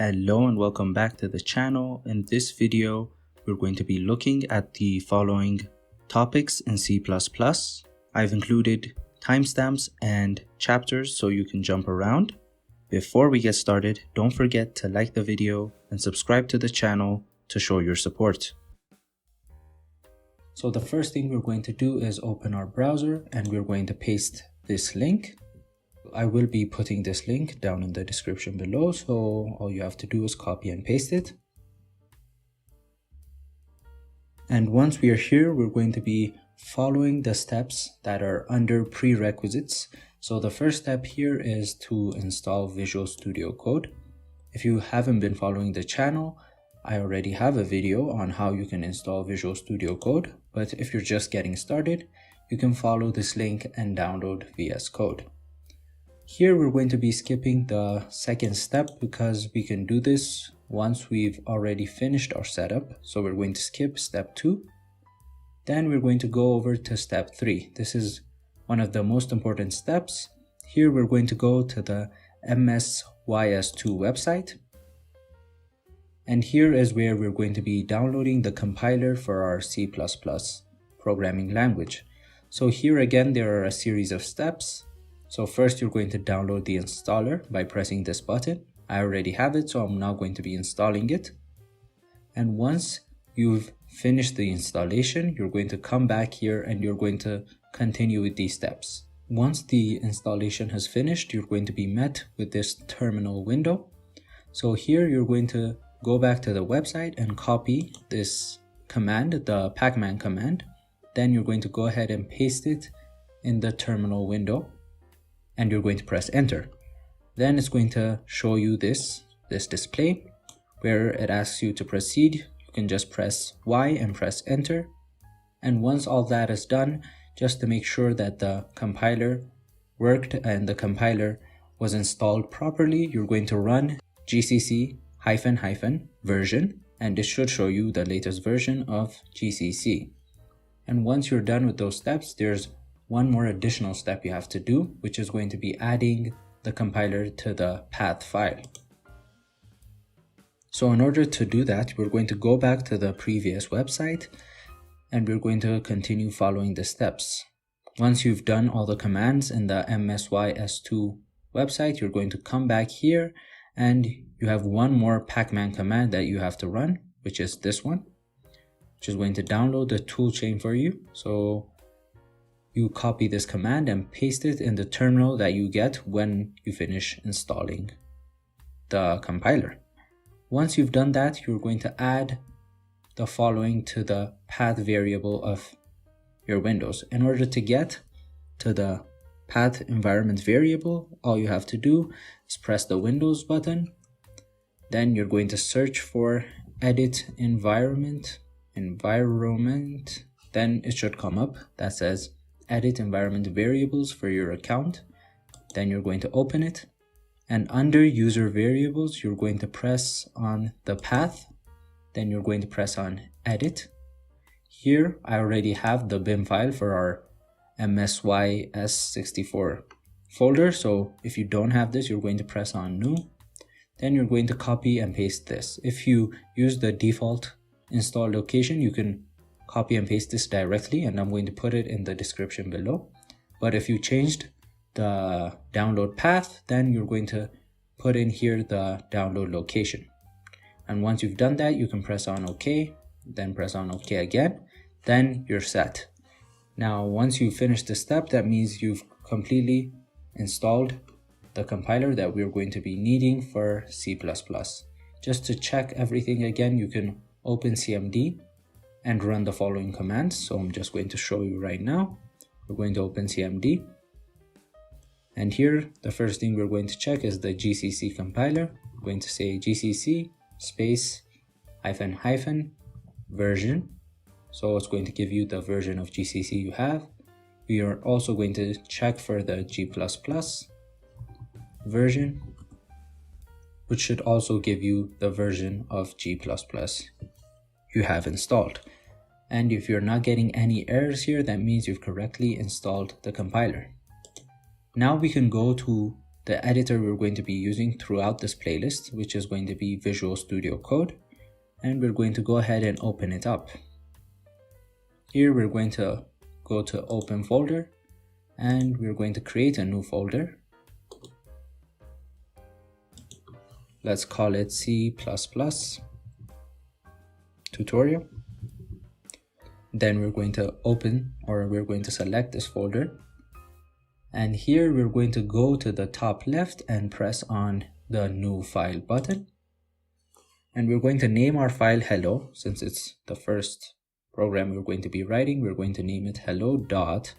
Hello and welcome back to the channel. In this video, we're going to be looking at the following topics in C++. I've included timestamps and chapters so you can jump around. Before we get started, don't forget to like the video and subscribe to the channel to show your support. So the first thing we're going to do is open our browser and we're going to paste this link. I will be putting this link down in the description below, so all you have to do is copy and paste it. And once we are here, we're going to be following the steps that are under prerequisites. So the first step here is to install Visual Studio Code. If you haven't been following the channel, I already have a video on how you can install Visual Studio Code, but if you're just getting started, you can follow this link and download VScode. Here we're going to be skipping the second step because we can do this once we've already finished our setup. So we're going to skip step 2. Then we're going to go over to step 3. This is one of the most important steps. Here we're going to go to the MSYS2 website. And here is where we're going to be downloading the compiler for our C++ programming language. So here again, there are a series of steps. So first you're going to download the installer by pressing this button. I already have it, so I'm now going to be installing it. And once you've finished the installation, you're going to come back here and you're going to continue with these steps. Once the installation has finished, you're going to be met with this terminal window. So here you're going to go back to the website and copy this command, the pacman command. Then you're going to go ahead and paste it in the terminal window. And you're going to press enter. Then it's going to show you this display where it asks you to proceed. You can just press Y and press enter. And once all that is done, just to make sure that the compiler worked and the compiler was installed properly, you're going to run gcc -- version, and it should show you the latest version of GCC. And once you're done with those steps, there's one more additional step you have to do, which is going to be adding the compiler to the path file. So in order to do that, we're going to go back to the previous website and we're going to continue following the steps. Once you've done all the commands in the MSYS2 website, you're going to come back here and you have one more pacman command that you have to run, which is this one, which is going to download the toolchain for you. So you copy this command and paste it in the terminal that you get when you finish installing the compiler. Once you've done that, you're going to add the following to the path variable of your Windows. In order to get to the path environment variable, all you have to do is press the Windows button. Then you're going to search for edit environment. Then it should come up that says edit environment variables for your account. Then you're going to open it, and under user variables you're going to press on the path. Then you're going to press on edit. Here I already have the bin file for our MSYS64 folder, so if you don't have this, you're going to press on new. Then you're going to copy and paste this. If you use the default install location, you can copy and paste this directly, and I'm going to put it in the description below. But if you changed the download path, then you're going to put in here the download location. And once you've done that, you can press on OK, then press on OK again, then you're set. Now, once you finish this step, that means you've completely installed the compiler that we're going to be needing for C++. Just to check everything again, you can open CMD and run the following commands. So I'm just going to show you right now. We're going to open CMD. And here, the first thing we're going to check is the GCC compiler. We're going to say GCC space -- version. So it's going to give you the version of GCC you have. We are also going to check for the G++ version, which should also give you the version of G++ you have installed. And if you're not getting any errors here, that means you've correctly installed the compiler. Now we can go to the editor we're going to be using throughout this playlist, which is going to be Visual Studio Code, and we're going to go ahead and open it up. Here we're going to go to Open Folder, and we're going to create a new folder. Let's call it C++ tutorial. Then we're going to we're going to select this folder. And here we're going to go to the top left and press on the new file button. And we're going to name our file hello. Since it's the first program we're going to be writing, we're going to name it hello.cpp.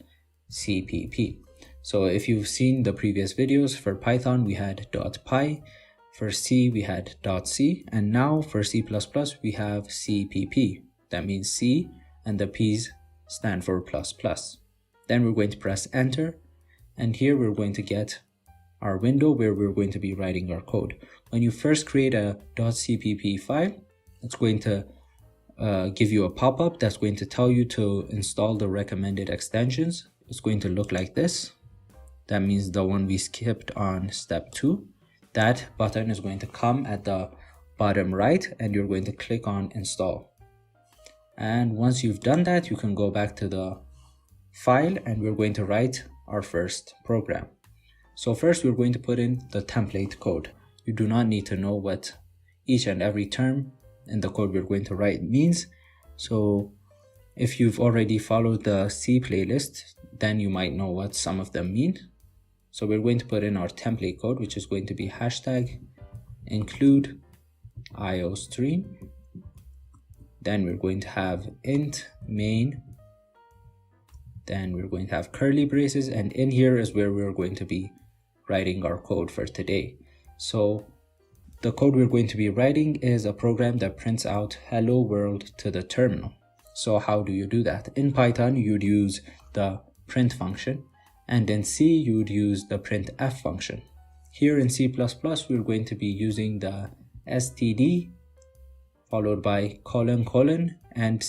So if you've seen the previous videos, for Python we had .py, for C we had .c, and now for C++ we have cpp. That means C and the P's stand for plus plus. Then we're going to press enter, and here we're going to get our window where we're going to be writing our code. When you first create a .cpp file, it's going to give you a pop-up that's going to tell you to install the recommended extensions. It's going to look like this. That means the one we skipped on step 2. That button is going to come at the bottom right, and you're going to click on install. And once you've done that, you can go back to the file, and we're going to write our first program. So first we're going to put in the template code. You do not need to know what each and every term in the code we're going to write means. So if you've already followed the C playlist, then you might know what some of them mean. So we're going to put in our template code, which is going to be #include iostream. Then we're going to have int main. Then we're going to have curly braces, and in here is where we're going to be writing our code for today. So the code we're going to be writing is a program that prints out hello world to the terminal. So how do you do that? In Python, you'd use the print function, and in C, you'd use the printf function. Here in C++, we're going to be using the std followed by : and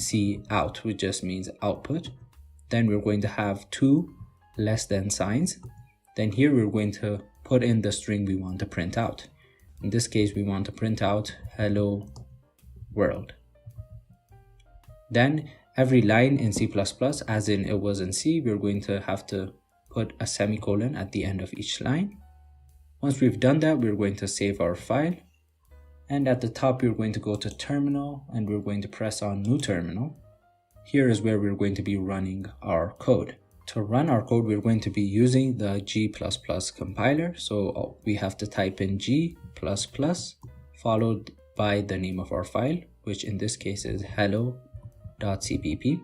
cout, which just means output. Then we're going to have 2 less than signs. Then here we're going to put in the string we want to print out. In this case, we want to print out hello world. Then every line in C++, as in it was in C, we're going to have to put a semicolon at the end of each line. Once we've done that, we're going to save our file. And at the top, we're going to go to terminal, and we're going to press on new terminal. Here is where we're going to be running our code. To run our code, we're going to be using the G++ compiler. So we have to type in G++ followed by the name of our file, which in this case is hello.cpp.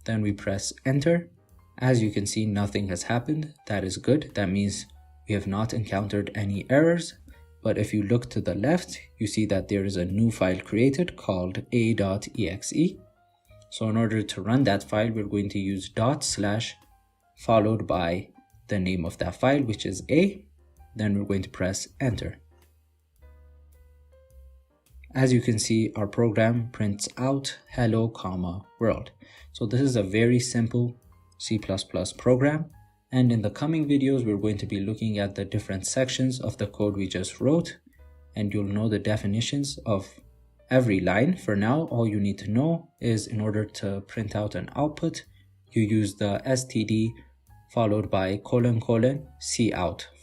Then we press enter. As you can see, nothing has happened. That is good. That means we have not encountered any errors. But if you look to the left, you see that there is a new file created called a.exe. So in order to run that file, we're going to use / followed by the name of that file, which is a. Then we're going to press enter. As you can see, our program prints out hello, world. So this is a very simple C++ program. And in the coming videos, we're going to be looking at the different sections of the code we just wrote, and you'll know the definitions of every line. For now, all you need to know is in order to print out an output, you use the std followed by : cout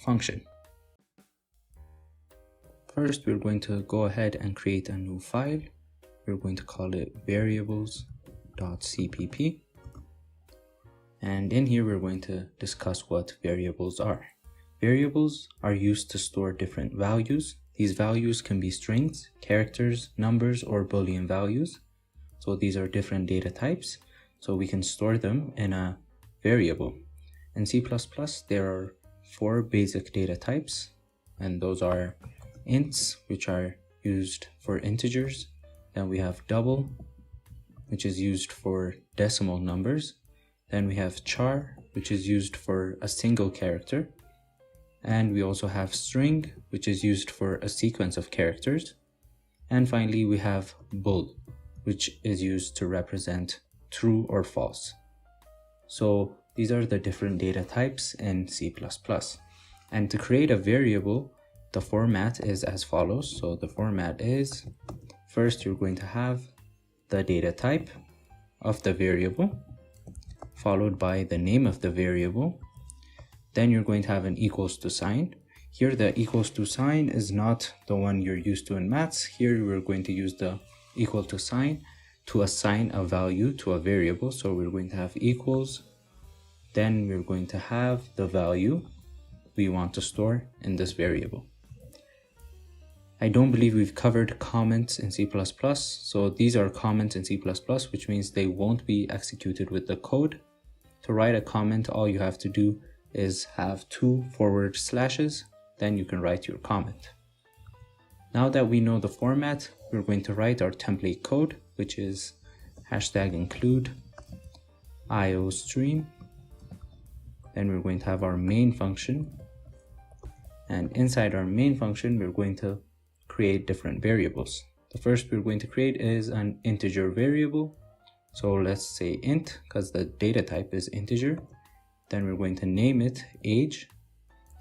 function. First, we're going to go ahead and create a new file. We're going to call it variables.cpp. And in here, we're going to discuss what variables are. Variables are used to store different values. These values can be strings, characters, numbers, or Boolean values. So these are different data types. So we can store them in a variable. In C++, there are 4 basic data types, and those are ints, which are used for integers. Then we have double, which is used for decimal numbers. Then we have char, which is used for a single character. And we also have string, which is used for a sequence of characters. And finally, we have bool, which is used to represent true or false. So these are the different data types in C++. And to create a variable, the format is as follows. So the format is, first you're going to have the data type of the variable, followed by the name of the variable. Then you're going to have an equals to sign. Here the equals to sign is not the one you're used to in maths. Here we're going to use the equal to sign to assign a value to a variable. So we're going to have equals, then we're going to have the value we want to store in this variable. I don't believe we've covered comments in C++. So these are comments in C++, which means they won't be executed with the code. To write a comment, all you have to do is have 2 forward slashes, then you can write your comment. Now that we know the format, we're going to write our template code, which is #include iostream. Then we're going to have our main function, and inside our main function we're going to create different variables. The first we're going to create is an integer variable. So let's say int, because the data type is integer. Then we're going to name it age.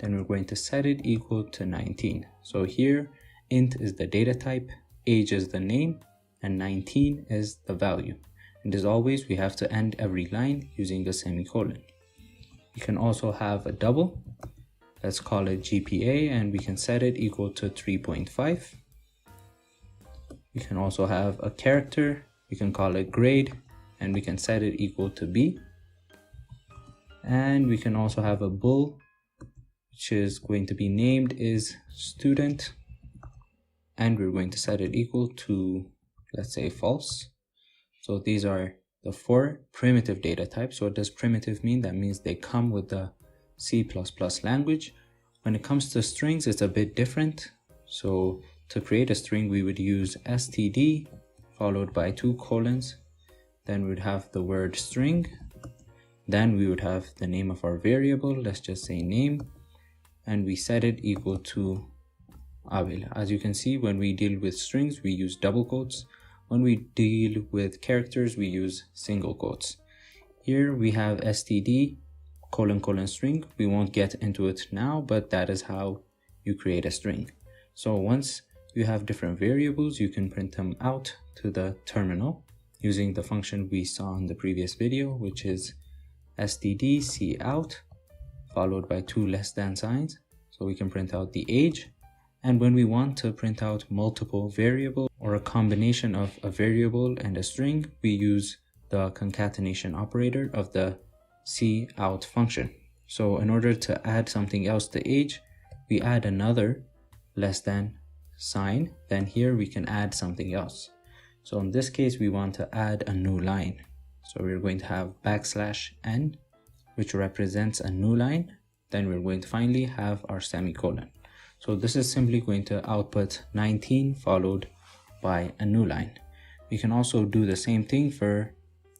Then we're going to set it equal to 19. So here int is the data type, age is the name, and 19 is the value. And as always, we have to end every line using a semicolon. You can also have a double. Let's call it GPA, and we can set it equal to 3.5. We can also have a character. We can call it grade, and we can set it equal to B. And we can also have a bool, which is going to be named is student, and we're going to set it equal to, let's say, false. So these are the 4 primitive data types. So what does primitive mean? That means they come with the C++ language. When it comes to strings, it's a bit different. So to create a string, we would use std followed by 2 colons. Then we would have the word string. Then we would have the name of our variable. Let's just say name. And we set it equal to Abel. As you can see, when we deal with strings, we use double quotes. When we deal with characters, we use single quotes. Here we have std : string. We won't get into it now, but that is how you create a string. So once you have different variables, you can print them out to the terminal using the function we saw in the previous video, which is std cout followed by 2 less than signs. So we can print out the age. And when we want to print out multiple variables or a combination of a variable and a string, we use the concatenation operator of the cout function. So in order to add something else to age, we add another less than sign. Then here we can add something else. So in this case, we want to add a new line. So we're going to have \n, which represents a new line. Then we're going to finally have our semicolon. So this is simply going to output 19 followed by a new line. We can also do the same thing for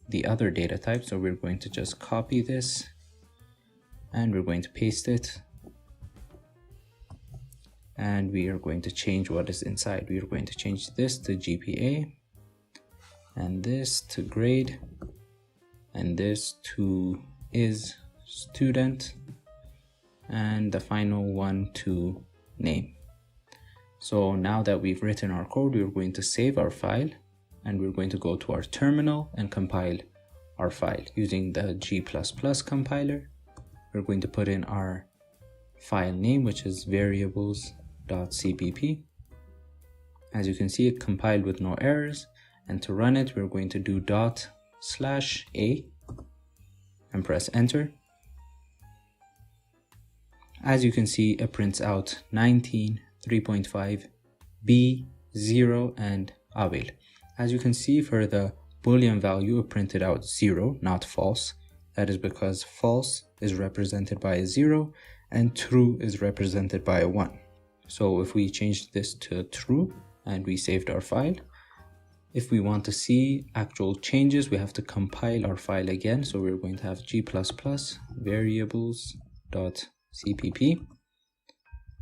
the other data type. So we're going to just copy this and we're going to paste it. And we are going to change what is inside. We are going to change this to GPA, and this to grade, and this to is student, and the final one to name. So now that we've written our code, we're going to save our file, and we're going to go to our terminal and compile our file using the G++ compiler. We're going to put in our file name, which is variables.cpp. As you can see, it compiled with no errors. And to run it, we're going to do /a and press enter. As you can see, it prints out 19, 3.5, B, 0, and Abel. As you can see, for the Boolean value, it printed out 0, not false. That is because false is represented by a 0 and true is represented by a 1. So if we change this to true and we saved our file, if we want to see actual changes, we have to compile our file again. So we're going to have G++ variables.cpp.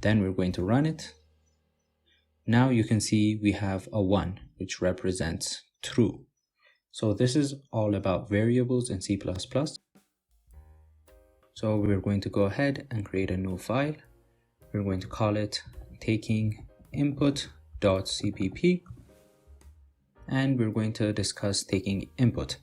Then we're going to run it. Now you can see we have a 1, which represents true. So this is all about variables in C++. So we're going to go ahead and create a new file. we're going to call it taking input.cpp, and we're going to discuss taking input.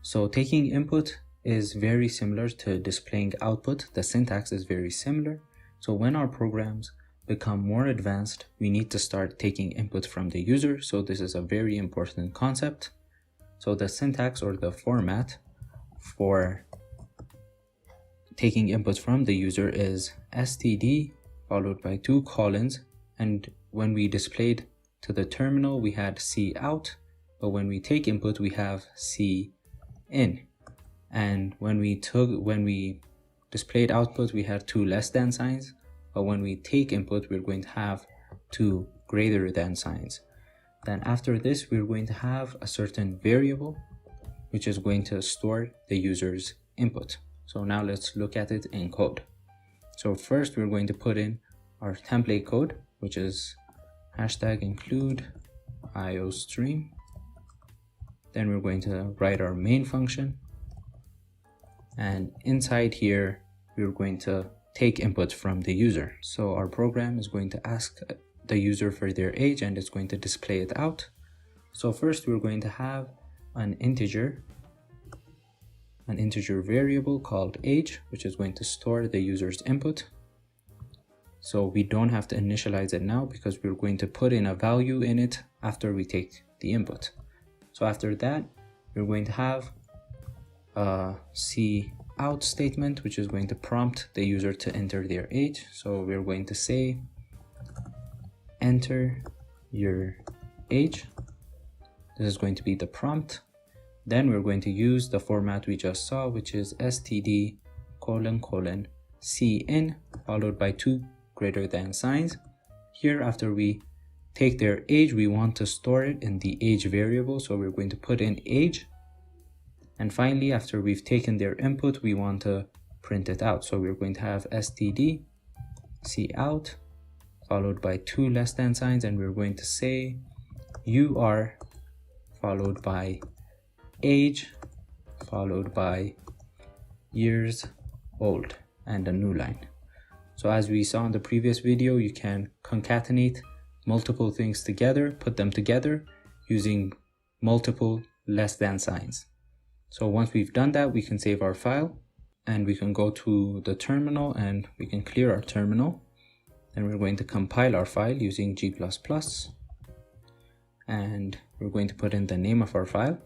So taking input is very similar to displaying output. The syntax is very similar. So when our programs become more advanced, we need to start taking input from the user. So this is a very important concept. So the syntax or the format for taking input from the user is std followed by 2 colons, and when we displayed to the terminal we had cout, but when we take input we have cin, and when we displayed output we had 2 less than signs, but when we take input we're going to have 2 greater than signs. Then after this we're going to have a certain variable which is going to store the user's input. So now let's look at it in code. So first we're going to put in our template code, which is #include iostream. Then we're going to write our main function, and inside here we're going to take input from the user. So our program is going to ask the user for their age and it's going to display it out. So first we're going to have an integer variable called age, which is going to store the user's input. So we don't have to initialize it now because we're going to put in a value in it after we take the input. So after that, we're going to have a cout statement, which is going to prompt the user to enter their age. So we're going to say, enter your age. This is going to be the prompt. Then we're going to use the format we just saw, which is std : cin followed by 2 greater than signs. Here, after we take their age, we want to store it in the age variable. So we're going to put in age. And finally, after we've taken their input, we want to print it out. So we're going to have std cout followed by 2 less than signs, and we're going to say you are followed by age followed by years old and a new line. So as we saw in the previous video, you can concatenate multiple things together, put them together using multiple less than signs. So once we've done that, we can save our file and we can go to the terminal and we can clear our terminal. And we're going to compile our file using G++, and we're going to put in the name of our file.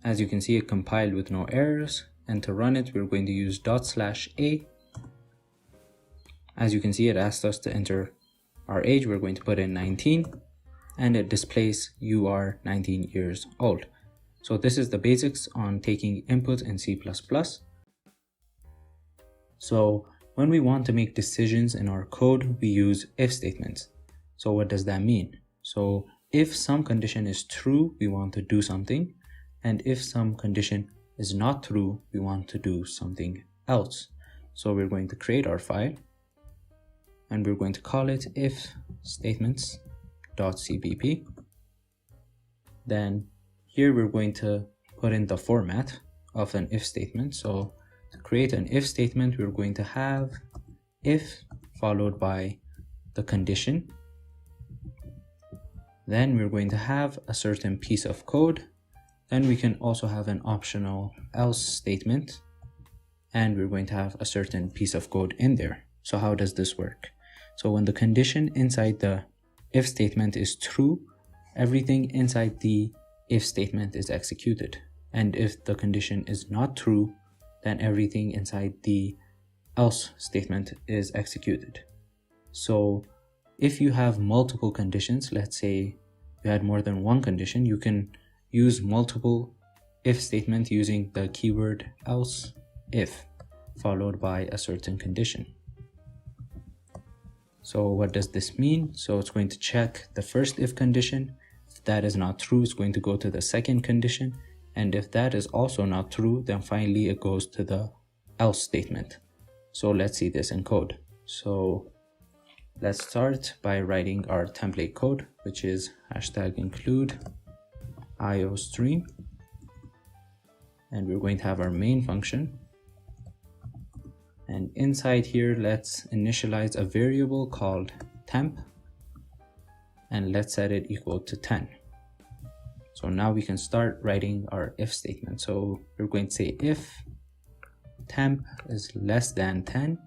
As you can see, it compiled with no errors, and to run it, we're going to use /a. As you can see, it asked us to enter our age. We're going to put in 19, and it displays you are 19 years old. So this is the basics on taking input in C++. So when we want to make decisions in our code, we use if statements. So what does that mean? So if some condition is true, we want to do something. And if some condition is not true, we want to do something else. So we're going to create our file and we're going to call it if statements.cpp. Then here we're going to put in the format of an if statement. So to create an if statement, we're going to have if followed by the condition. Then we're going to have a certain piece of code. Then we can also have an optional else statement, and we're going to have a certain piece of code in there. So how does this work? So when the condition inside the if statement is true, everything inside the if statement is executed. And if the condition is not true, then everything inside the else statement is executed. So if you have multiple conditions, let's say you had more than one condition, you can use multiple if statement using the keyword else if followed by a certain condition. So what does this mean? So it's going to check the first if condition. If that is not true, it's going to go to the second condition. And if that is also not true, then finally it goes to the else statement. So let's see this in code. So let's start by writing our template code, which is #include iostream. And we're going to have our main function. And inside here, let's initialize a variable called temp, and let's set it equal to 10. So now we can start writing our if statement. So we're going to say if temp is less than 10,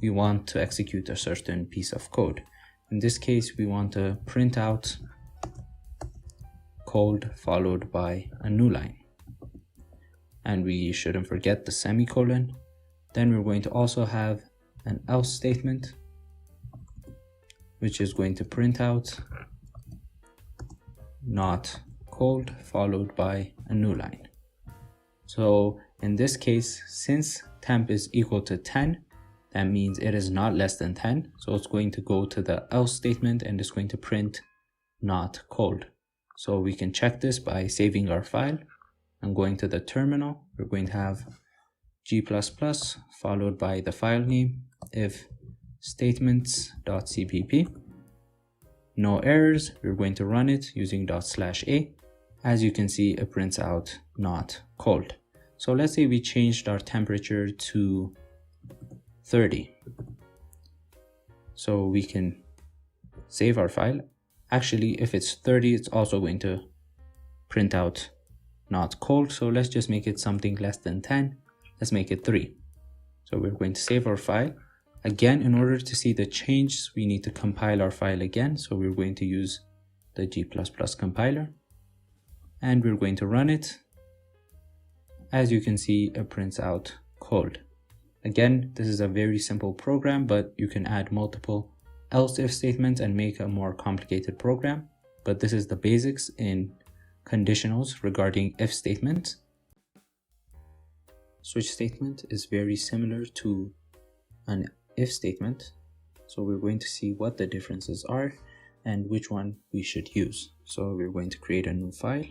we want to execute a certain piece of code. In this case, we want to print out code followed by a new line. And we shouldn't forget the semicolon. Then we're going to also have an else statement, which is going to print out not code followed by a new line. So in this case, since temp is equal to 10, that means it is not less than 10. So it's going to go to the else statement and it's going to print not code. So we can check this by saving our file and going to the terminal. We're going to have g++ followed by the file name if statements.cpp. No errors. We're going to run it using ./a. As you can see, it prints out not cold. So let's say we changed our temperature to 30. So we can save our file. Actually, if it's 30, it's also going to print out not cold. So let's just make it something less than 10. Let's make it 3. So we're going to save our file. Again, in order to see the changes, we need to compile our file again. So we're going to use the G++ compiler and we're going to run it. As you can see, it prints out cold. Again, this is a very simple program, but you can add multiple else if statements and make a more complicated program. But this is the basics in conditionals regarding if statements. Switch statement is very similar to an if statement. So we're going to see what the differences are and which one we should use. So we're going to create a new file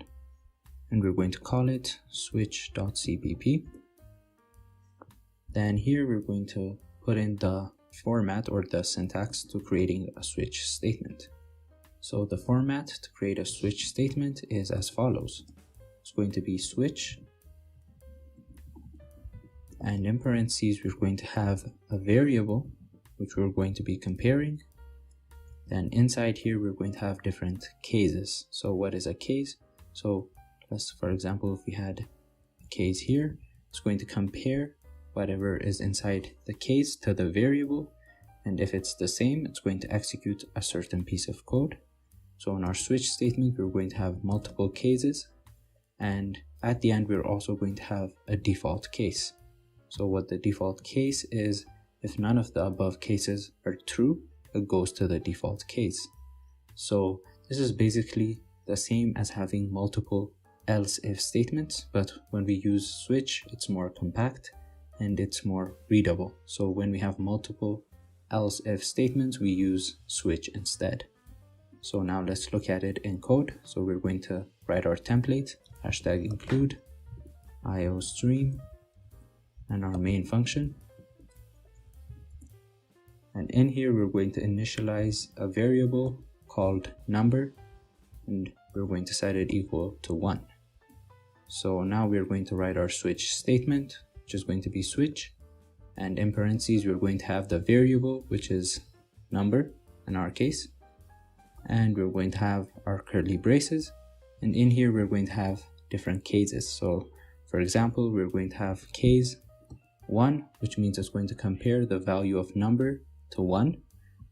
and we're going to call it switch.cpp. Then here we're going to put in the format or the syntax to creating a switch statement. So the format to create a switch statement is as follows. It's going to be switch, and in parentheses we're going to have a variable which we're going to be comparing. Then inside here we're going to have different cases. So what is a case? So let's, for example, if we had a case here, it's going to compare whatever is inside the case to the variable, and if it's the same, it's going to execute a certain piece of code. So in our switch statement, we're going to have multiple cases, and at the end we're also going to have a default case. So what the default case is, if none of the above cases are true, it goes to the default case. So this is basically the same as having multiple else if statements, but when we use switch, it's more compact and it's more readable. So when we have multiple else if statements, we use switch instead. So now let's look at it in code. So we're going to write our template, #include iostream, and our main function. And in here, we're going to initialize a variable called number, and we're going to set it equal to 1. So now we're going to write our switch statement, which is going to be switch. And in parentheses, we're going to have the variable, which is number in our case. And we're going to have our curly braces. And in here, we're going to have different cases. So for example, we're going to have case 1, which means it's going to compare the value of number to 1.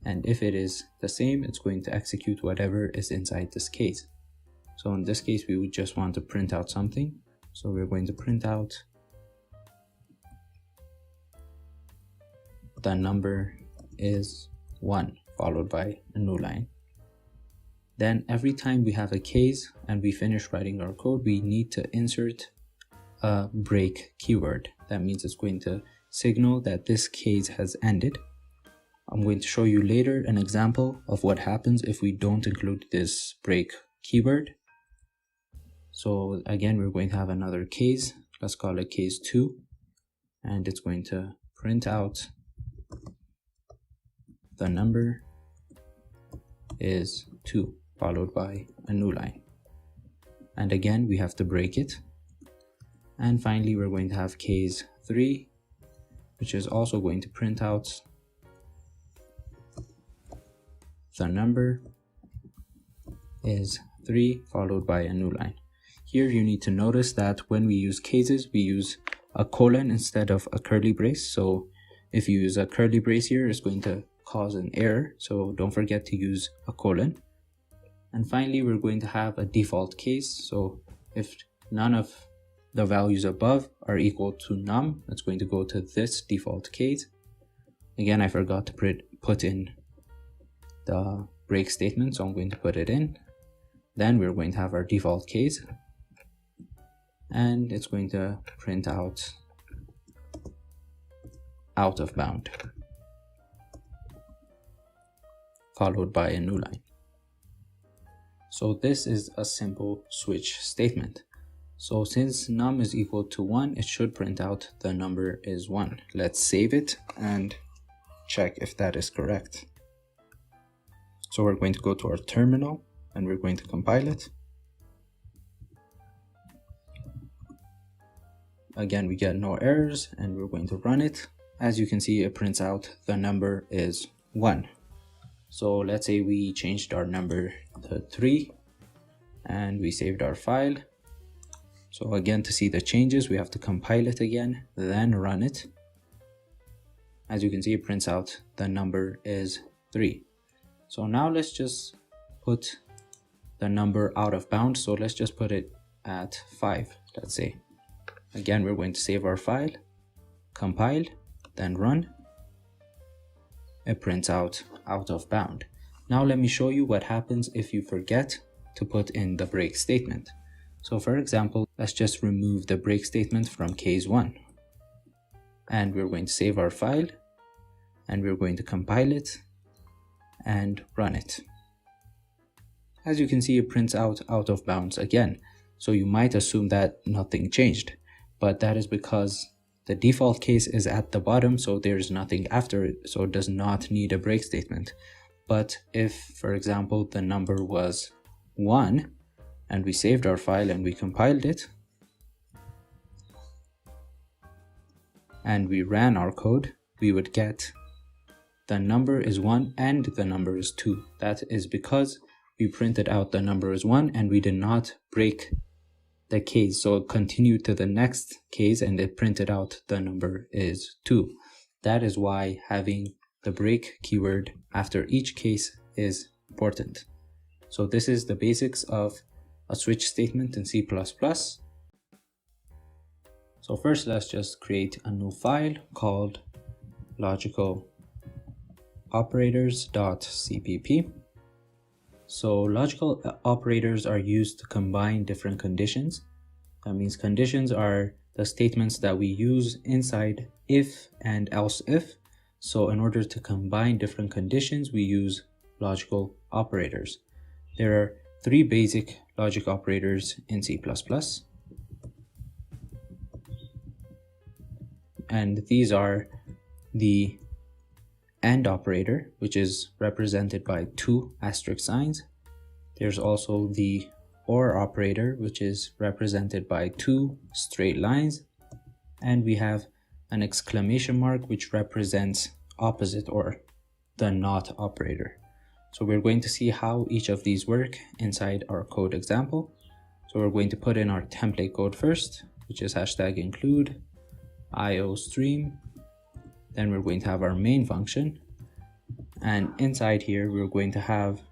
And if it is the same, it's going to execute whatever is inside this case. So in this case, we would just want to print out something. So we're going to print out the number is 1 followed by a new line. Then every time we have a case and we finish writing our code, we need to insert a break keyword. That means it's going to signal that this case has ended. I'm going to show you later an example of what happens if we don't include this break keyword. So again, we're going to have another case. Let's call it case 2. And it's going to print out the number is 2 followed by a new line. And again, we have to break it. And finally, we're going to have case 3, which is also going to print out the number is 3 followed by a new line. Here you need to notice that when we use cases, we use a colon instead of a curly brace. So if you use a curly brace here, it's going to cause an error. So don't forget to use a colon. And finally, we're going to have a default case. So if none of the values above are equal to num, it's going to go to this default case. Again, I forgot to put in the break statement, so I'm going to put it in. Then we're going to have our default case, and it's going to print out of bound followed by a new line. So this is a simple switch statement. So since num is equal to 1, it should print out the number is 1. Let's save it and check if that is correct. So we're going to go to our terminal and we're going to compile it. Again, we get no errors and we're going to run it. As you can see, it prints out the number is 1. So let's say we changed our number to 3 and we saved our file. So again, to see the changes, we have to compile it again, then run it. As you can see, it prints out the number is 3. So now let's just put the number out of bounds. So let's just put it at 5, let's say. Again, we're going to save our file, compile, then run. It prints out of bound. Now let me show you what happens if you forget to put in the break statement. So for example, let's just remove the break statement from case 1. And we're going to save our file, and we're going to compile it and run it. As you can see, it prints out of bounds again. So you might assume that nothing changed, but that is because the default case is at the bottom, so there's nothing after it, so it does not need a break statement. But if, for example, the number was 1 and we saved our file and we compiled it and we ran our code, we would get the number is 1 and the number is 2. That is because we printed out the number is 1 and we did not break the case. So it continued to the next case and it printed out the number is 2. That is why having the break keyword after each case is important. So this is the basics of a switch statement in C++. So first, let's just create a new file called logicaloperators.cpp. So logical operators are used to combine different conditions. That means conditions are the statements that we use inside if and else if. So in order to combine different conditions, we use logical operators. There are 3 basic logic operators in C++. And these are the AND operator, which is represented by 2 asterisk signs. There's also the OR operator, which is represented by 2 straight lines. And we have an exclamation mark, which represents opposite or the NOT operator. So we're going to see how each of these work inside our code example. So we're going to put in our template code first, which is #include iostream. Then we're going to have our main function. And inside here, we're going to have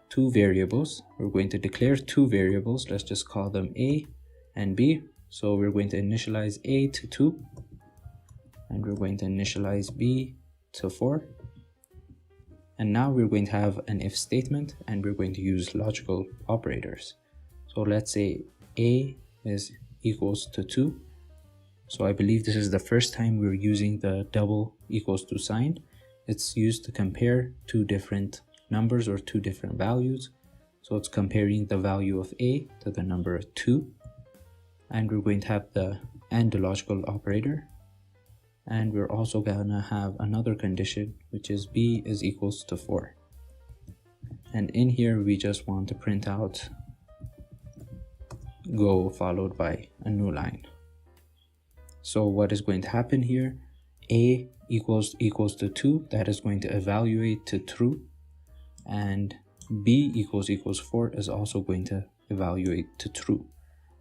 2 variables. We're going to declare 2 variables. Let's just call them A and B. So we're going to initialize A to 2. And we're going to initialize B to 4. And now we're going to have an if statement and we're going to use logical operators. So let's say A is equals to 2. So I believe this is the first time we're using the double equals to sign. It's used to compare 2 different numbers or 2 different values. So it's comparing the value of A to the number 2. And we're going to have the AND logical operator. And we're also gonna have another condition, which is B is equals to 4. And in here, we just want to print out go followed by a new line. So what is going to happen here? a equals to 2, that is going to evaluate to true, and b equals 4 is also going to evaluate to true.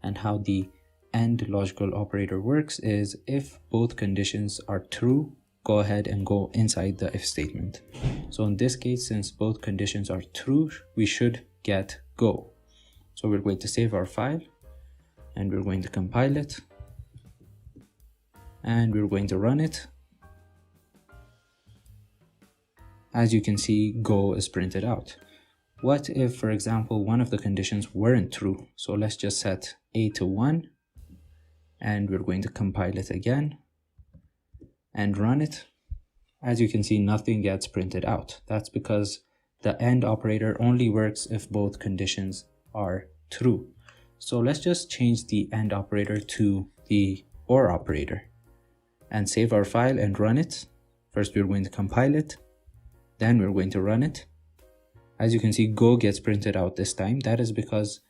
And how the AND logical operator works is if both conditions are true, go ahead and go inside the if statement. So in this case, since both conditions are true, we should get go. So we're going to save our file and we're going to compile it and we're going to run it. As you can see, go is printed out. What if, for example, one of the conditions weren't true? So let's just set a to 1 and we're going to compile it again and run it. As you can see, nothing gets printed out. That's because the AND operator only works if both conditions are true. So let's just change the AND operator to the OR operator and save our file and run it. First, we're going to compile it, then we're going to run it. As you can see, go gets printed out this time. That is because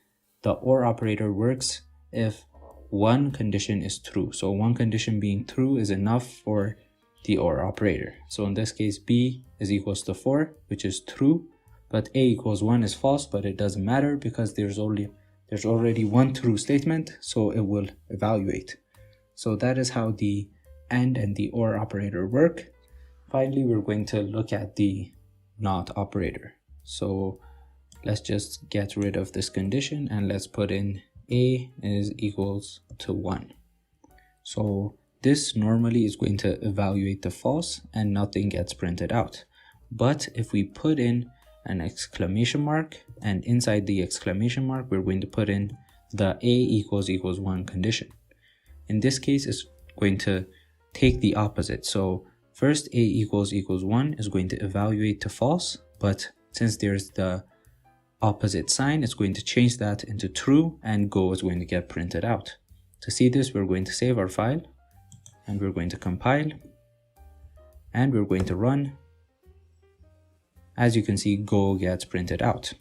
the OR operator works if one condition is true. So one condition being true is enough for the OR operator. So in this case, b is equals to 4, which is true, but a equals 1 is false, but it doesn't matter because there's already one true statement, so it will evaluate. So that is how the AND and the OR operator work. Finally, we're going to look at the NOT operator. So let's just get rid of this condition and let's put in a is equals to 1. So this normally is going to evaluate the false and nothing gets printed out. But if we put in an exclamation mark and inside the exclamation mark, we're going to put in the a equals 1 condition. In this case, it's going to take the opposite. So first, a equals 1 is going to evaluate to false, but since there's the opposite sign, it's going to change that into true and go is going to get printed out. To see this, we're going to save our file and we're going to compile and we're going to run. As you can see, go gets printed out.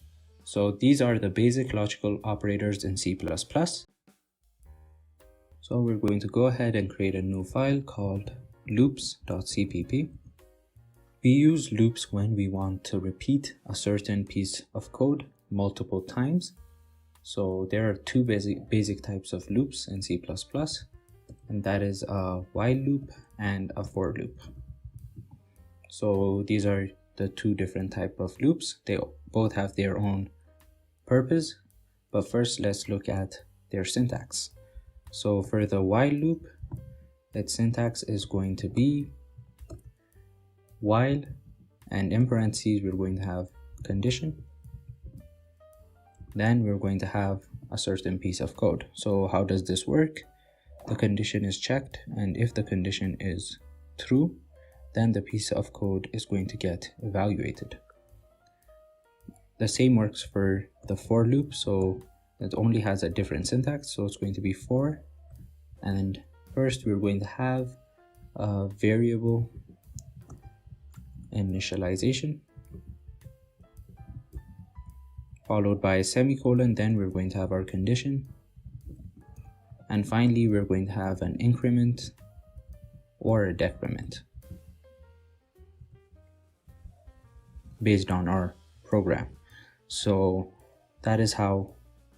So these are the basic logical operators in C++. So we're going to go ahead and create a new file called loops.cpp. We use loops when we want to repeat a certain piece of code multiple times. So there are two basic types of loops in C++, and that is a while loop and a for loop. So these are the two different types of loops. They both have their own purpose, but first let's look at their syntax. So for the while loop, its syntax is going to be while, and in parentheses we're going to have condition, then we're going to have a certain piece of code. So how does this work? The condition is checked, and if the condition is true, then the piece of code is going to get evaluated. The same works for the for loop, so it only has a different syntax. So it's going to be for, and first we're going to have a variable initialization followed by a semicolon, then we're going to have our condition, and finally we're going to have an increment or a decrement based on our program. So that is how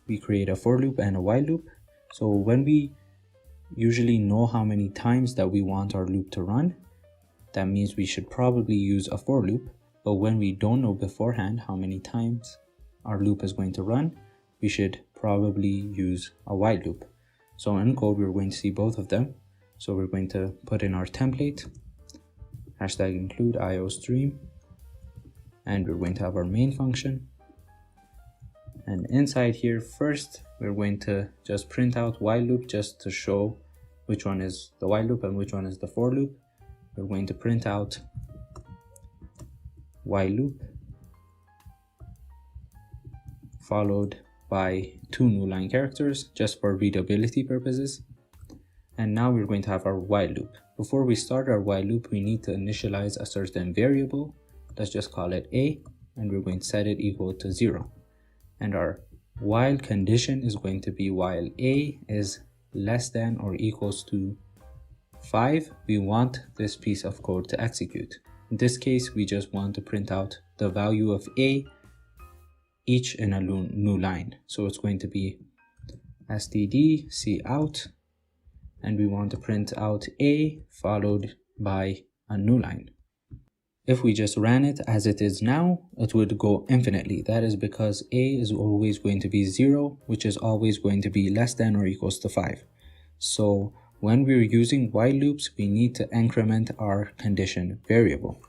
we create a for loop and a while loop. So when we usually know how many times that we want our loop to run, that means we should probably use a for loop. But when we don't know beforehand how many times our loop is going to run, we should probably use a while loop. So in code, we're going to see both of them. So we're going to put in our template, hashtag include iostream, and we're going to have our main function. And inside here, first, we're going to just print out while loop just to show which one is the while loop and which one is the for loop. We're going to print out while loop followed by 2 new line characters just for readability purposes. And now we're going to have our while loop. Before we start our while loop, we need to initialize a certain variable. Let's just call it a, and we're going to set it equal to 0. And our while condition is going to be while a is less than or equals to 5, we want this piece of code to execute. In this case, we just want to print out the value of a each in a new line. So it's going to be std cout, and we want to print out a followed by a new line. If we just ran it as it is now, it would go infinitely. That is because a is always going to be 0, which is always going to be less than or equals to 5. So when we're using while loops, we need to increment our condition variable.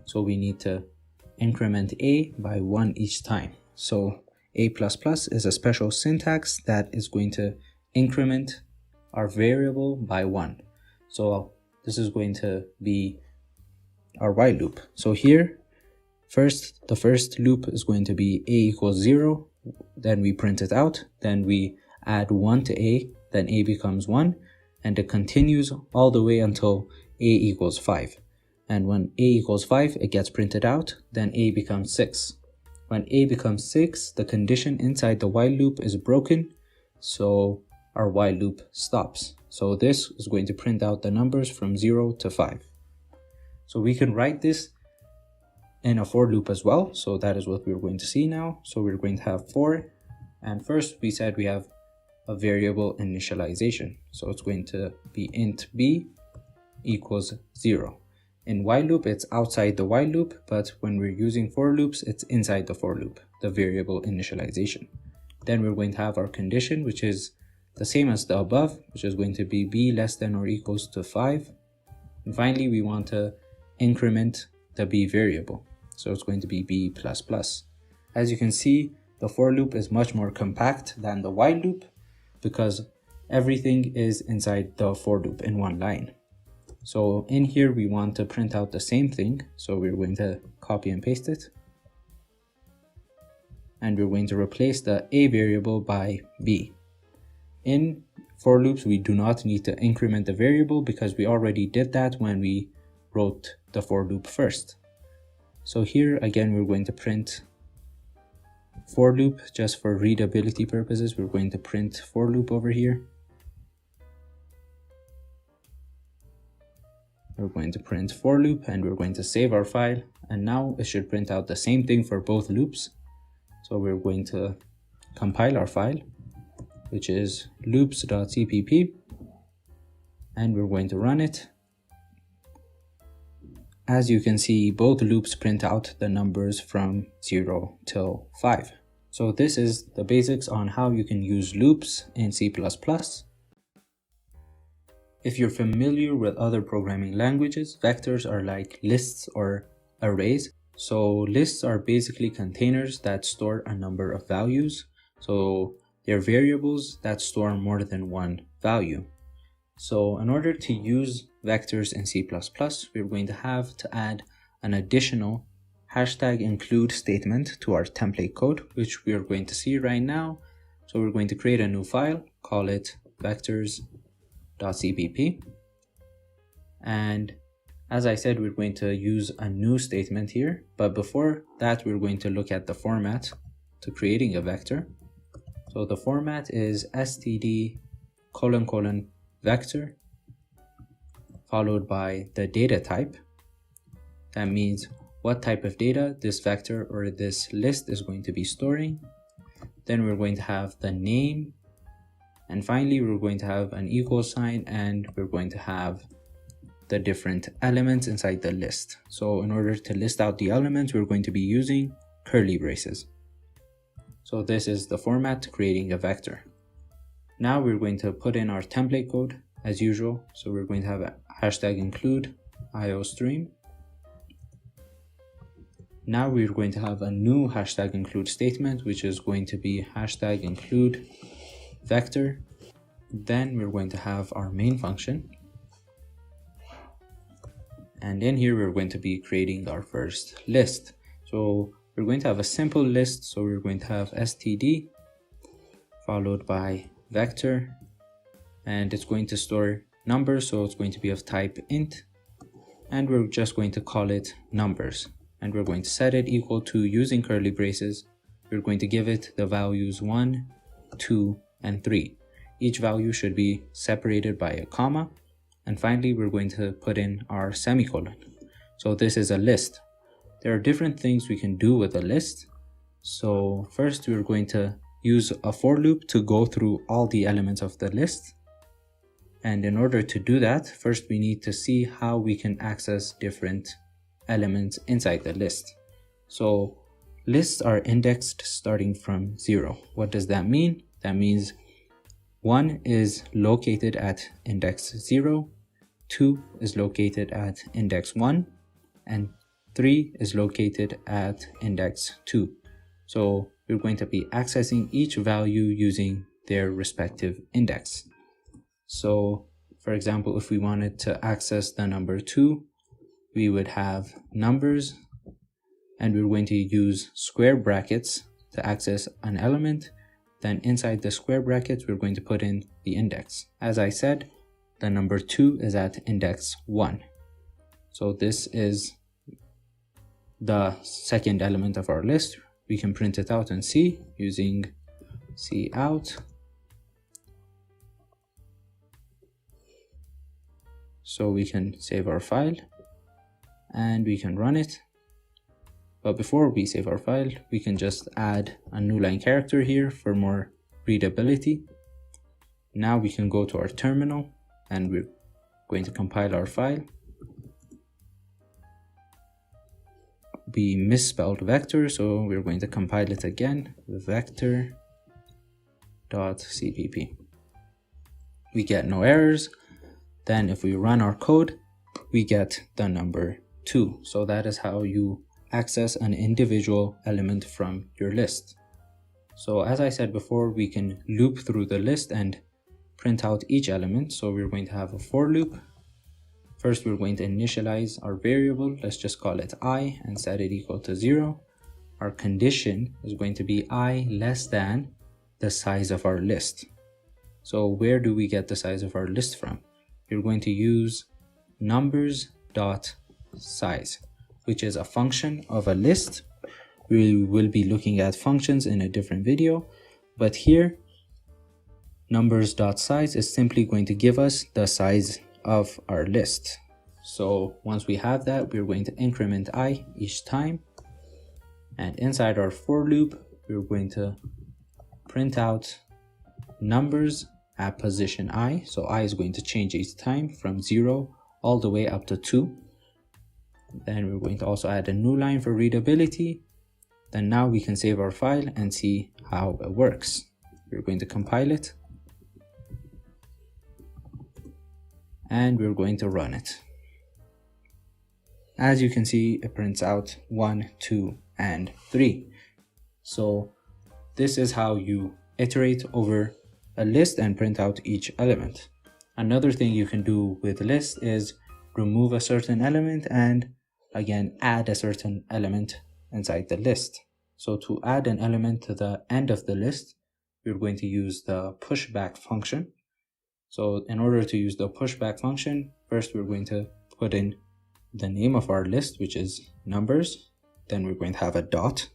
So we need to increment a by 1 each time. So a++ is a special syntax that is going to increment our variable by 1. So this is going to be our while loop. So here, the first loop is going to be a equals 0, then we print it out, then we add 1 to a, then a becomes 1, and it continues all the way until a equals 5. And when a equals 5, it gets printed out, then a becomes 6. When a becomes 6, the condition inside the while loop is broken, so our while loop stops. So this is going to print out the numbers from 0 to 5. So we can write this in a for loop as well. So that is what we're going to see now. So we're going to have for, and first we said we have a variable initialization. So it's going to be int b equals 0. In while loop, it's outside the while loop, but when we're using for loops, it's inside the for loop, the variable initialization. Then we're going to have our condition, which is the same as the above, which is going to be b less than or equals to 5. And finally, we want to increment the b variable. So it's going to be b++. As you can see, the for loop is much more compact than the while loop because everything is inside the for loop in one line. So in here, we want to print out the same thing. So we're going to copy and paste it. And we're going to replace the a variable by b. In for loops, we do not need to increment the variable because we already did that when we wrote the for loop first. So here again, we're going to print for loop just for readability purposes. We're going to print for loop over here. We're going to print for loop and we're going to save our file. And now it should print out the same thing for both loops. So we're going to compile our file, which is loops.cpp, and we're going to run it. As you can see, both loops print out the numbers from 0 till 5. So this is the basics on how you can use loops in C++. If you're familiar with other programming languages, vectors are like lists or arrays. So lists are basically containers that store a number of values. So they're variables that store more than one value. So in order to use vectors in C++, we're going to have to add an additional #include statement to our template code, which we are going to see right now. So we're going to create a new file, call it vectors.cpp. And as I said, we're going to use a new statement here. But before that, we're going to look at the format to creating a vector. So the format is std : vector followed by the data type. That means what type of data this vector or this list is going to be storing. Then we're going to have the name, and finally we're going to have an equal sign, and we're going to have the different elements inside the list. So in order to list out the elements, we're going to be using curly braces. So this is the format to creating a vector. Now we're going to put in our template code as usual. So we're going to have a #include iostream. Now we're going to have a new #include statement, which is going to be #include vector. Then we're going to have our main function. And in here, we're going to be creating our first list. So we're going to have a simple list. So we're going to have std followed by vector, and it's going to store numbers. So it's going to be of type int, and we're just going to call it numbers. And we're going to set it equal to, using curly braces, we're going to give it the values 1, 2, and 3. Each value should be separated by a comma. And finally, we're going to put in our semicolon. So this is a list. There are different things we can do with a list. So first, we're going to use a for loop to go through all the elements of the list. And in order to do that, first we need to see how we can access different elements inside the list. So lists are indexed starting from 0. What does that mean? That means 1 is located at index 0, 2 is located at index 1, and 3 is located at index 2. So we're going to be accessing each value using their respective index. So for example, if we wanted to access the number 2, we would have numbers, and we're going to use square brackets to access an element. Then inside the square brackets, we're going to put in the index. As I said, the number 2 is at index 1. So this is the second element of our list. We can print it out and see using cout. So we can save our file and we can run it. But before we save our file, we can just add a new line character here for more readability. Now we can go to our terminal and we're going to compile our file. We misspelled vector, so we're going to compile it again, vector.cpp. We get no errors. Then if we run our code, we get the number 2. So that is how you access an individual element from your list. So as I said before, we can loop through the list and print out each element. So we're going to have a for loop. First, we're going to initialize our variable. Let's just call it I and set it equal to 0. Our condition is going to be I less than the size of our list. So where do we get the size of our list from? You're going to use numbers.size, which is a function of a list. We will be looking at functions in a different video, but here numbers.size is simply going to give us the size of our list. So once we have that, we're going to increment I each time, and inside our for loop, we're going to print out numbers at position I. So I is going to change each time from 0 all the way up to 2. Then we're going to also add a new line for readability. Then now we can save our file and see how it works. We're going to compile it and we're going to run it. As you can see, it prints out 1, 2, and 3. So this is how you iterate over a list and print out each element. Another thing you can do with lists is remove a certain element and again add a certain element inside the list. So to add an element to the end of the list, we're going to use the pushback function. So in order to use the pushback function, first we're going to put in the name of our list, which is numbers. Then we're going to have a dot.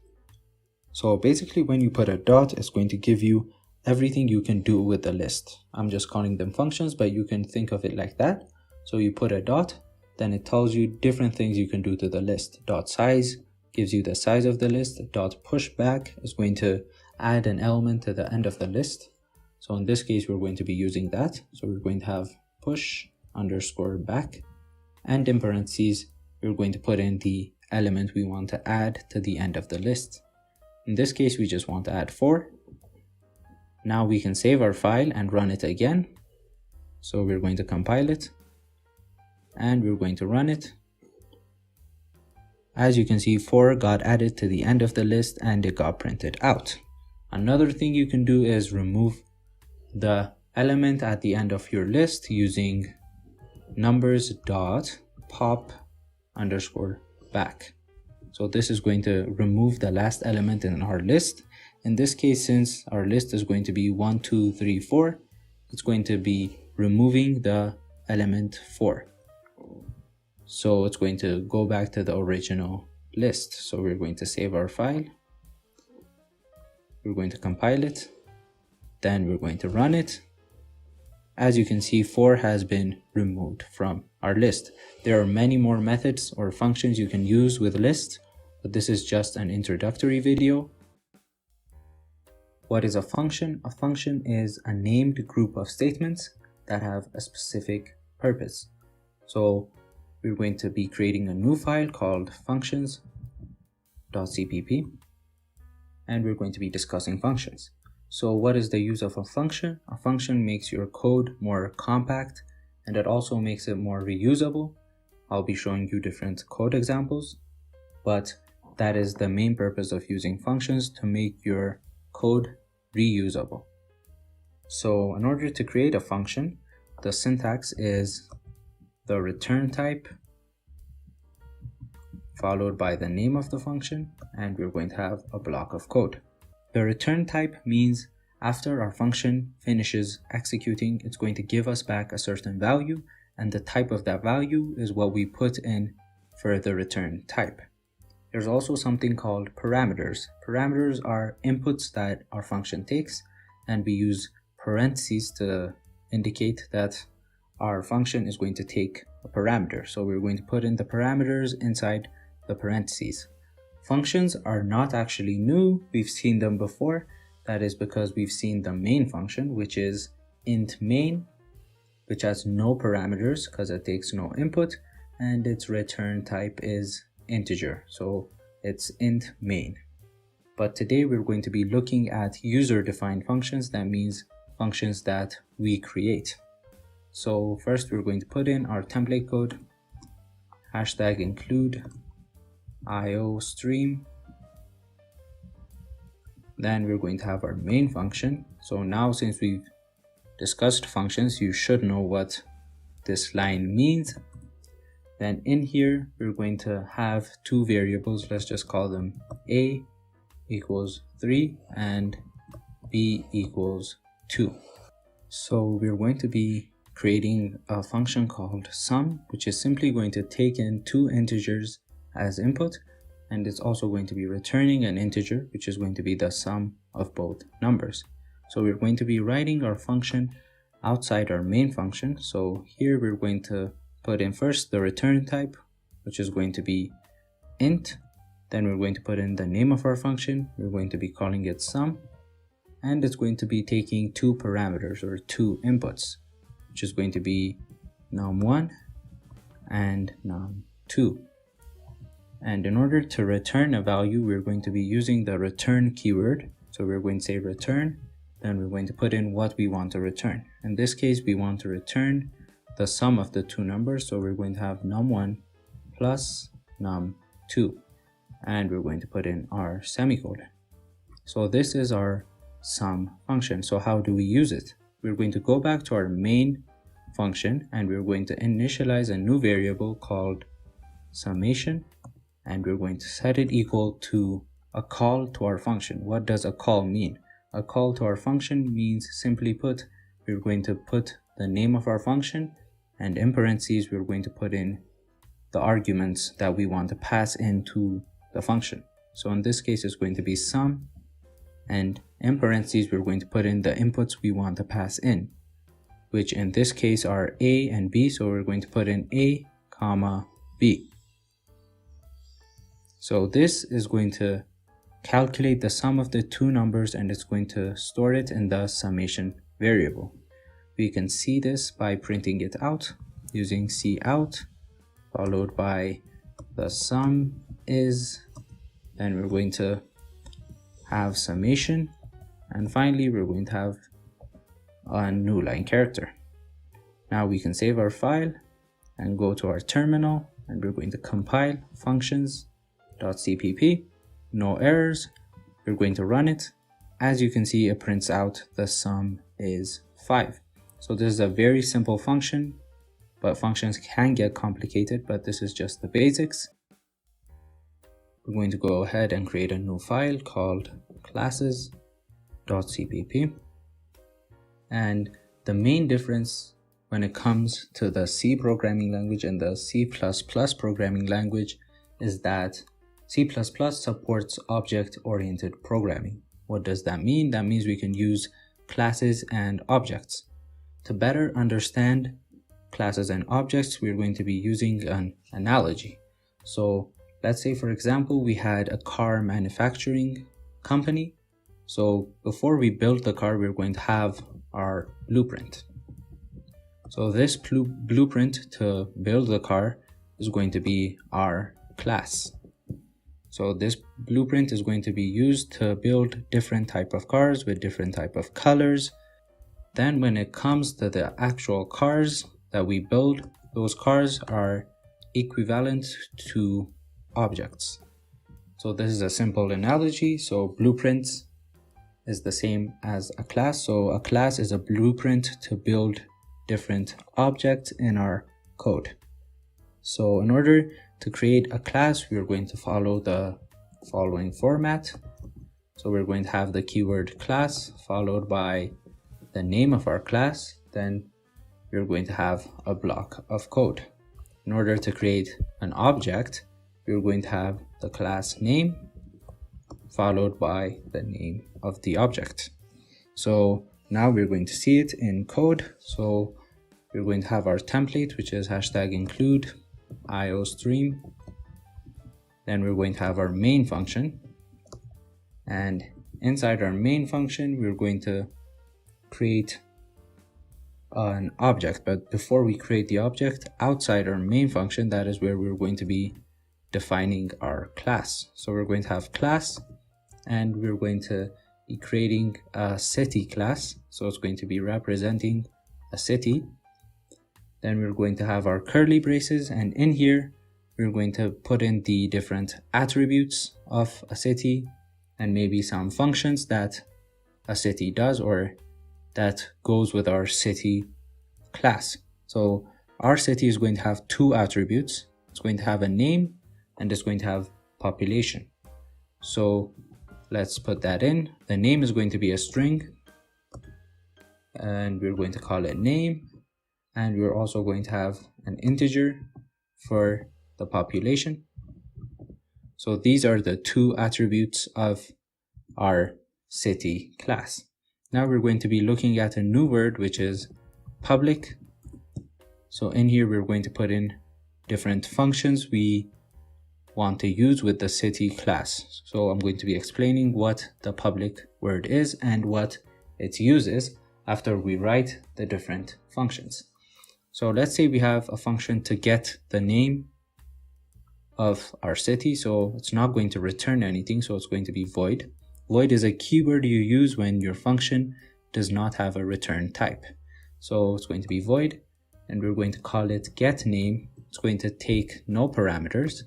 So basically when you put a dot, it's going to give you everything you can do with the list. I'm just calling them functions, but you can think of it like that. So you put a dot, then it tells you different things you can do to the list. Dot size gives you the size of the list. Dot pushback is going to add an element to the end of the list. So in this case, we're going to be using that. So we're going to have push underscore back, and in parentheses, we're going to put in the element we want to add to the end of the list. In this case, we just want to add 4. Now we can save our file and run it again. So we're going to compile it and we're going to run it. As you can see, 4 got added to the end of the list and it got printed out. Another thing you can do is remove the element at the end of your list using numbers dot pop underscore back. So this is going to remove the last element in our list. In this case, since our list is going to be 1, 2, 3, 4, it's going to be removing the element 4. So it's going to go back to the original list. So we're going to save our file. We're going to compile it. Then we're going to run it. As you can see, 4 has been removed from our list. There are many more methods or functions you can use with lists, but this is just an introductory video. What is a function? A function is a named group of statements that have a specific purpose. So we're going to be creating a new file called functions.cpp, and we're going to be discussing functions. So what is the use of a function? A function makes your code more compact, and it also makes it more reusable. I'll be showing you different code examples, but that is the main purpose of using functions, to make your code reusable. So in order to create a function, the syntax is the return type followed by the name of the function, and we're going to have a block of code. The return type means after our function finishes executing, it's going to give us back a certain value, and the type of that value is what we put in for the return type. There's also something called parameters. Parameters are inputs that our function takes, and we use parentheses to indicate that our function is going to take a parameter. So we're going to put in the parameters inside the parentheses. Functions are not actually new. We've seen them before. That is because we've seen the main function, which is int main, which has no parameters because it takes no input, and its return type is integer, so it's int main. But today we're going to be looking at user-defined functions. That means functions that we create. So first we're going to put in our template code, hashtag include iostream. Then we're going to have our main function. So now, since we've discussed functions, you should know what this line means. Then in here, we're going to have two variables. Let's just call them a equals 3 and b equals 2. So we're going to be creating a function called sum, which is simply going to take in two integers as input, and it's also going to be returning an integer, which is going to be the sum of both numbers. So we're going to be writing our function outside our main function. So here we're going to put in first the return type, which is going to be int. Then we're going to put in the name of our function. We're going to be calling it sum, and it's going to be taking two parameters or two inputs, which is going to be num1 and num2. And in order to return a value, we're going to be using the return keyword. So we're going to say return, then we're going to put in what we want to return. In this case, we want to return the sum of the two numbers. So we're going to have num1 plus num2, and we're going to put in our semicolon. So this is our sum function. So how do we use it? We're going to go back to our main function, and we're going to initialize a new variable called summation, and we're going to set it equal to a call to our function. What does a call mean? A call to our function means, simply put, we're going to put the name of our function, and in parentheses we're going to put in the arguments that we want to pass into the function. So in this case, it's going to be sum, and in parentheses we're going to put in the inputs we want to pass in, which in this case are a and b. So we're going to put in a comma b. So this is going to calculate the sum of the two numbers, and it's going to store it in the summation variable. We can see this by printing it out using cout, followed by the sum is, then we're going to have summation, and finally we're going to have a new line character. Now we can save our file and go to our terminal, and we're going to compile functions.cpp, no errors. We're going to run it. As you can see, it prints out the sum is 5. So this is a very simple function, but functions can get complicated, but this is just the basics. We're going to go ahead and create a new file called classes.cpp. And the main difference when it comes to the C programming language and the C++ programming language is that C++ supports object-oriented programming. What does that mean? That means we can use classes and objects. to better understand classes and objects, we're going to be using an analogy. So let's say, for example, we had a car manufacturing company. So before we build the car, we're going to have our blueprint. So this blueprint to build the car is going to be our class. So this blueprint is going to be used to build different type of cars with different type of colors. Then when it comes to the actual cars that we build, those cars are equivalent to objects. So this is a simple analogy. So blueprints is the same as a class. So a class is a blueprint to build different objects in our code. So in order to create a class, we are going to follow the following format. So we're going to have the keyword class followed by the name of our class. Then we're going to have a block of code. In order to create an object, we're going to have the class name followed by the name of the object. So now we're going to see it in code. So we're going to have our template, which is #include IOStream. Then we're going to have our main function. And inside our main function, we're going to create an object. But before we create the object, outside our main function, that is where we're going to be defining our class. So we're going to have class, and we're going to be creating a city class. So it's going to be representing a city. Then we're going to have our curly braces, and in here we're going to put in the different attributes of a city and maybe some functions that a city does or that goes with our city class. So our city is going to have two attributes. It's going to have a name and it's going to have population. So let's put that in. The name is going to be a string and we're going to call it name. And we're also going to have an integer for the population. So these are the two attributes of our city class. Now we're going to be looking at a new word, which is public. So in here, we're going to put in different functions we want to use with the city class. So I'm going to be explaining what the public word is and what it uses after we write the different functions. So let's say we have a function to get the name of our city. So it's not going to return anything. So it's going to be void. Void is a keyword you use when your function does not have a return type. So it's going to be void and we're going to call it get name. It's going to take no parameters.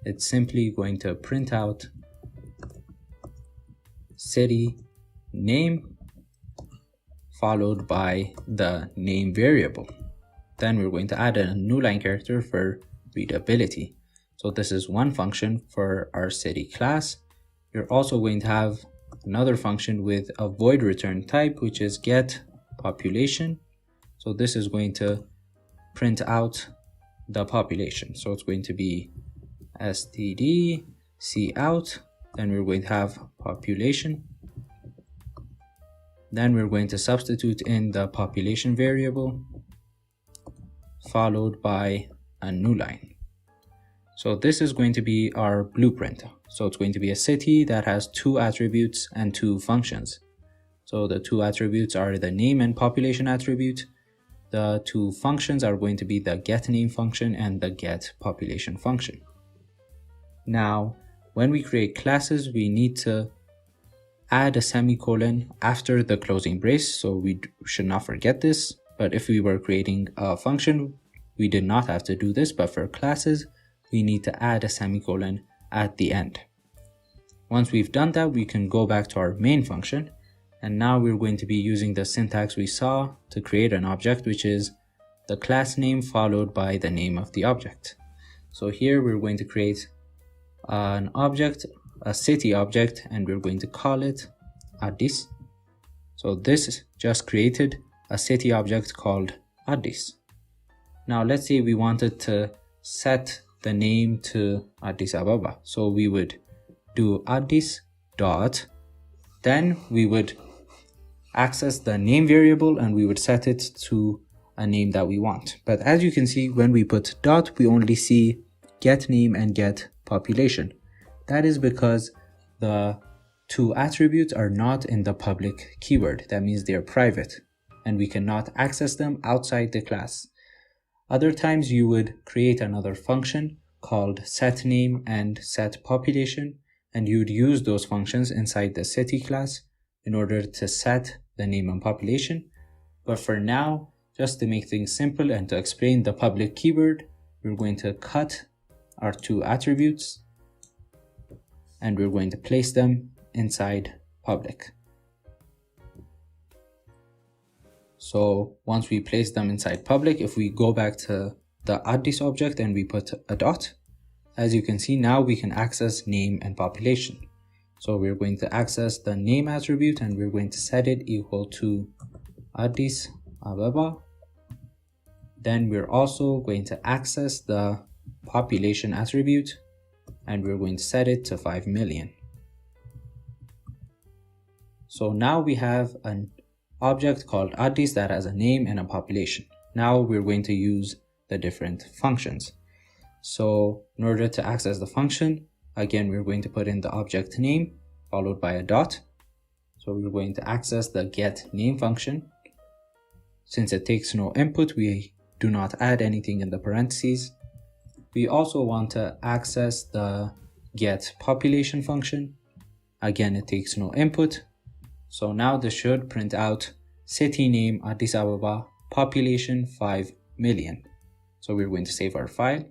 It's simply going to print out city name followed by the name variable. Then we're going to add a new line character for readability. So this is one function for our city class. You're also going to have another function with a void return type, which is get population. So this is going to print out the population. So it's going to be std cout. Then we're going to have population. Then we're going to substitute in the population variable followed by a new line. So this is going to be our blueprint. So it's going to be a city that has two attributes and two functions. So the two attributes are the name and population attribute. The two functions are going to be the get name function and the get population function. Now, when we create classes, we need to add a semicolon after the closing brace. So we should not forget this. But if we were creating a function, we did not have to do this. But for classes, we need to add a semicolon at the end. Once we've done that, we can go back to our main function. And now we're going to be using the syntax we saw to create an object, which is the class name followed by the name of the object. So here we're going to create an object, a city object, and we're going to call it Addis. So this just created a city object called Addis. Now let's say we wanted to set the name to Addis Ababa. So we would do Addis dot, then we would access the name variable and we would set it to a name that we want. But as you can see, when we put dot, we only see get name and get population. That is because the two attributes are not in the public keyword. That means they're private and we cannot access them outside the class. Other times you would create another function called setName and setPopulation, and you'd use those functions inside the city class in order to set the name and population. But for now, just to make things simple and to explain the public keyword, we're going to cut our two attributes and we're going to place them inside public. So once we place them inside public, if we go back to the addis object and we put a dot, as you can see, now we can access name and population. So we're going to access the name attribute and we're going to set it equal to Addis Ababa. Then we're also going to access the population attribute and we're going to set it to 5 million. So now we have an object called Addis that has a name and a population. Now we're going to use the different functions. So in order to access the function, again, we're going to put in the object name followed by a dot. So we're going to access the get name function. Since it takes no input, we do not add anything in the parentheses. We also want to access the get population function. Again, it takes no input. So now this should print out city name Addis Ababa, population 5 million. So we're going to save our file,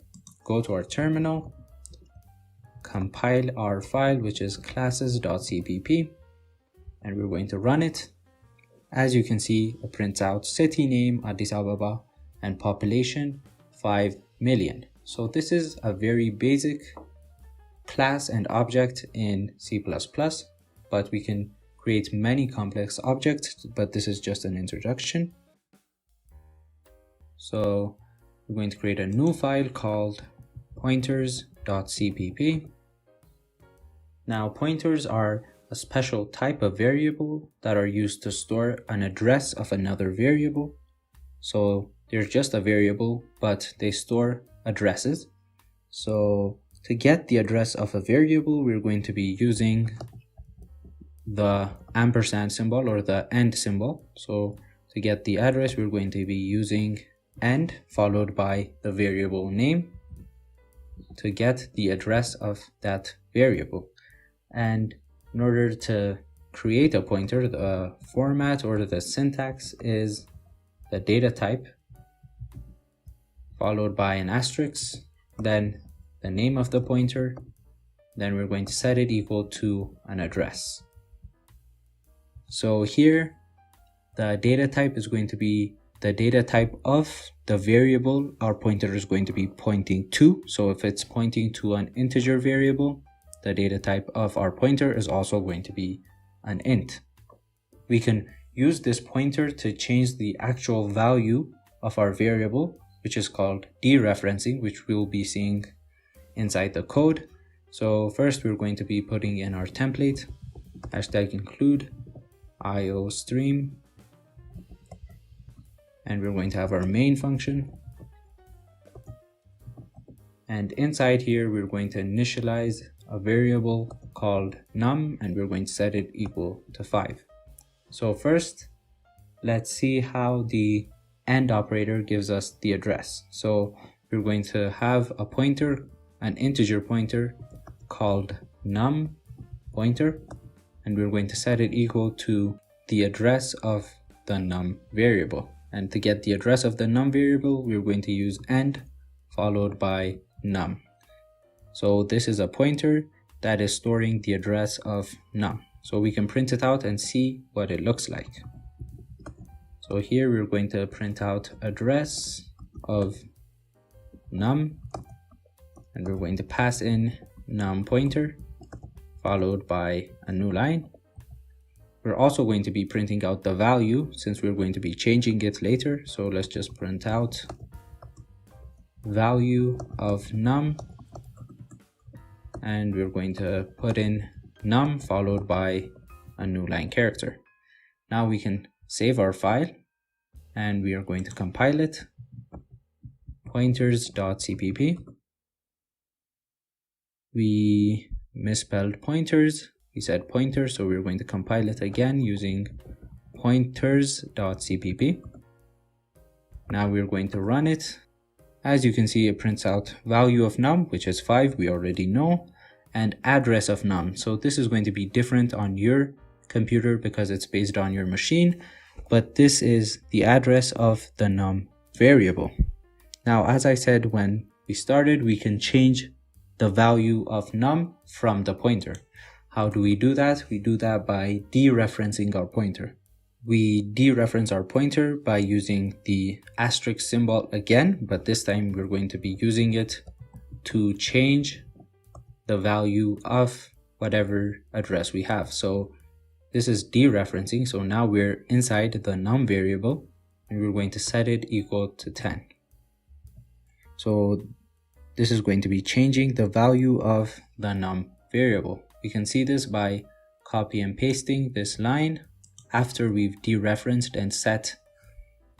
go to our terminal, compile our file, which is classes.cpp, and we're going to run it. As you can see, it prints out city name Addis Ababa and population 5 million. So this is a very basic class and object in C++, but we can create many complex objects, but this is just an introduction. So we're going to create a new file called pointers.cpp. Now pointers are a special type of variable that are used to store an address of another variable. So they're just a variable, but they store addresses. So to get the address of a variable, we're going to be using the ampersand symbol or the and symbol. So to get the address, we're going to be using and followed by the variable name to get the address of that variable. And in order to create a pointer, the format or the syntax is the data type followed by an asterisk, then the name of the pointer, then we're going to set it equal to an address. So here the data type is going to be the data type of the variable our pointer is going to be pointing to. So if it's pointing to an integer variable, the data type of our pointer is also going to be an int. We can use this pointer to change the actual value of our variable, which is called dereferencing, which we'll be seeing inside the code. So first we're going to be putting in our template, #include iostream, and we're going to have our main function. And inside here, we're going to initialize a variable called num, and we're going to set it equal to 5. So first, let's see how the AND operator gives us the address. So we're going to have a pointer, an integer pointer called num pointer, and we're going to set it equal to the address of the num variable. And to get the address of the num variable, we're going to use AND followed by num. So this is a pointer that is storing the address of num. So we can print it out and see what it looks like. So here we're going to print out address of num, and we're going to pass in num pointer followed by a new line. We're also going to be printing out the value since we're going to be changing it later. So let's just print out value of num, and we're going to put in num followed by a new line character. Now we can save our file and we are going to compile it. Pointers.cpp. We misspelled pointers. We said pointers, so we're going to compile it again using pointers.cpp. Now we're going to run it. As you can see, it prints out value of num, which is 5, we already know, and address of num. So this is going to be different on your computer because it's based on your machine, but this is the address of the num variable. Now, as I said when we started, we can change the value of num from the pointer. How do we do that? We do that by dereferencing our pointer. We dereference our pointer by using the asterisk symbol again, but this time we're going to be using it to change the value of whatever address we have. So this is dereferencing. So now we're inside the num variable and we're going to set it equal to 10. So this is going to be changing the value of the num variable. We can see this by copy and pasting this line. After we've dereferenced and set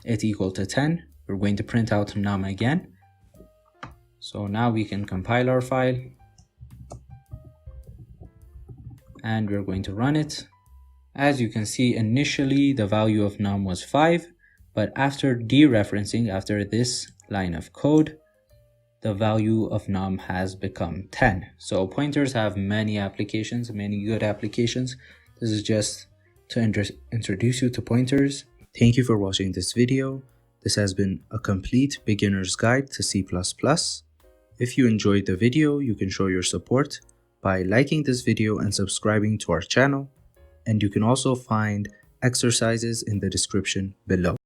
it equal to 10, we're going to print out num again. So now we can compile our file and we're going to run it. As you can see, initially the value of num was 5, but after dereferencing, after this line of code, the value of num has become 10. So pointers have many applications, many good applications. This is just to introduce you to pointers. Thank you for watching this video. This has been a complete beginner's guide to C++. If you enjoyed the video, you can show your support by liking this video and subscribing to our channel. And you can also find exercises in the description below.